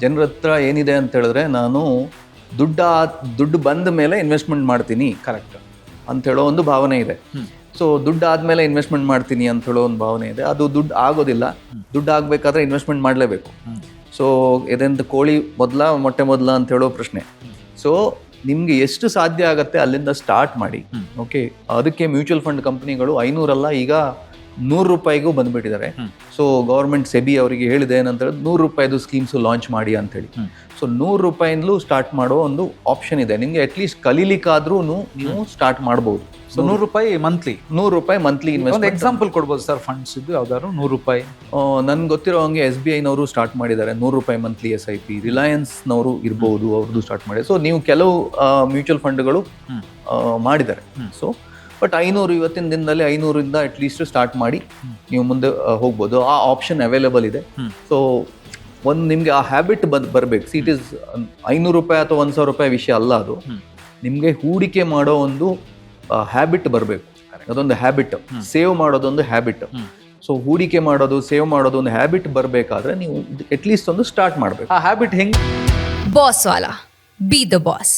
ಜನರ ಹತ್ರ ಏನಿದೆ ಅಂತ ಹೇಳಿದ್ರೆ ನಾನು ದುಡ್ಡು ಬಂದ ಮೇಲೆ ಇನ್ವೆಸ್ಟ್ಮೆಂಟ್ ಮಾಡ್ತೀನಿ ಕರೆಕ್ಟ್ ಅಂತ ಹೇಳೋ ಒಂದು ಭಾವನೆ ಇದೆ. ಸೊ ದುಡ್ಡು ಆದಮೇಲೆ ಇನ್ವೆಸ್ಟ್ಮೆಂಟ್ ಮಾಡ್ತೀನಿ ಅಂತ ಹೇಳೋ ಒಂದು ಭಾವನೆ ಇದೆ. ಅದು ದುಡ್ಡು ಆಗೋದಿಲ್ಲ. ದುಡ್ಡು ಆಗಬೇಕಾದ್ರೆ ಇನ್ವೆಸ್ಟ್ಮೆಂಟ್ ಮಾಡಲೇಬೇಕು. ಸೊ ಇದೆಂತ ಕೋಳಿ ಮೊಟ್ಟೆ ಮೊದಲ ಅಂತ ಹೇಳೋ ಪ್ರಶ್ನೆ. ಸೊ ನಿಮಗೆ ಎಷ್ಟು ಸಾಧ್ಯ ಆಗುತ್ತೆ ಅಲ್ಲಿಂದ ಸ್ಟಾರ್ಟ್ ಮಾಡಿ. ಓಕೆ, ಅದಕ್ಕೆ ಮ್ಯೂಚುವಲ್ ಫಂಡ್ ಕಂಪ್ನಿಗಳು 500 ಈಗ 100 ರೂಪಾಯಿಗೂ ಬಂದುಬಿಟ್ಟಿದ್ದಾರೆ. ಸೊ ಗೌರ್ಮೆಂಟ್ ಸೆಬಿ ಅವರಿಗೆ ಹೇಳಿದೆ ಏನಂತ ಹೇಳಿದ್ರೆ 100 ರೂಪಾಯಿದು ಸ್ಕೀಮ್ಸು ಲಾಂಚ್ ಮಾಡಿ ಅಂತೇಳಿ. ಸೊ 100 ರೂಪಾಯಿಂದಲೂ ಸ್ಟಾರ್ಟ್ ಮಾಡೋ ಒಂದು ಆಪ್ಷನ್ ಇದೆ. ನಿಮಗೆ ಅಟ್ಲೀಸ್ಟ್ ಕಲೀಲಿಕ್ಕಾದ್ರೂ ನೀವು ಸ್ಟಾರ್ಟ್ ಮಾಡ್ಬೋದು. ಸೊ 100 ರೂಪಾಯಿ ಮಂತ್ಲಿ, 100 ರೂಪಾಯಿ ಮಂತ್ಲಿ ಒಂದು ಎಕ್ಸಾಂಪಲ್ ಕೊಡ್ಬೋದು ಸರ್ ಫಂಡ್ಸ್ ಇದ್ದು ಯಾವ್ದಾದ್ರು 100 ರೂಪಾಯಿ? ನನ್ಗೆ ಗೊತ್ತಿರೋ ಹಂಗೆ SBIನವರು ಸ್ಟಾರ್ಟ್ ಮಾಡಿದ್ದಾರೆ 100 ರೂಪಾಯಿ ಮಂತ್ಲಿ SIP. ರಿಲಯನ್ಸ್ನವರು ಇರ್ಬೋದು, ಅವ್ರದ್ದು ಸ್ಟಾರ್ಟ್ ಮಾಡಿ. ಸೊ ನೀವು ಕೆಲವು ಮ್ಯೂಚುವಲ್ ಫಂಡ್ಗಳು ಮಾಡಿದ್ದಾರೆ. ಸೊ ಬಟ್ 500 ಇವತ್ತಿನ ದಿನದಲ್ಲಿ 500 ಅಟ್ಲೀಸ್ಟ್ ಸ್ಟಾರ್ಟ್ ಮಾಡಿ ನೀವು ಮುಂದೆ ಹೋಗ್ಬೋದು. ಆ ಆಪ್ಷನ್ ಅವೈಲೇಬಲ್ ಇದೆ. ಸೊ ನಿಮಗೆ ಆ ಹ್ಯಾಬಿಟ್ ಬರಬೇಕು. ಇಟ್ ಇಸ್ 500 ರೂಪಾಯಿ ಅಥವಾ 1,000 ರೂಪಾಯಿ ವಿಷಯ ಅಲ್ಲ. ಅದು ನಿಮಗೆ ಹೂಡಿಕೆ ಮಾಡೋ ಒಂದು ಹ್ಯಾಬಿಟ್ ಬರಬೇಕು. ಅದೊಂದು ಹ್ಯಾಬಿಟ್. ಸೇವ್ ಮಾಡೋದೊಂದು ಹ್ಯಾಬಿಟ್. ಸೊ ಹೂಡಿಕೆ ಮಾಡೋದು, ಸೇವ್ ಮಾಡೋದು ಒಂದು ಹ್ಯಾಬಿಟ್ ಬರಬೇಕಾದ್ರೆ ನೀವು ಅಟ್ಲೀಸ್ಟ್ ಒಂದು ಸ್ಟಾರ್ಟ್ ಮಾಡಬೇಕು. ಆ ಹ್ಯಾಬಿಟ್ ಹೆಂಗೆ? Boss Vala, B the boss.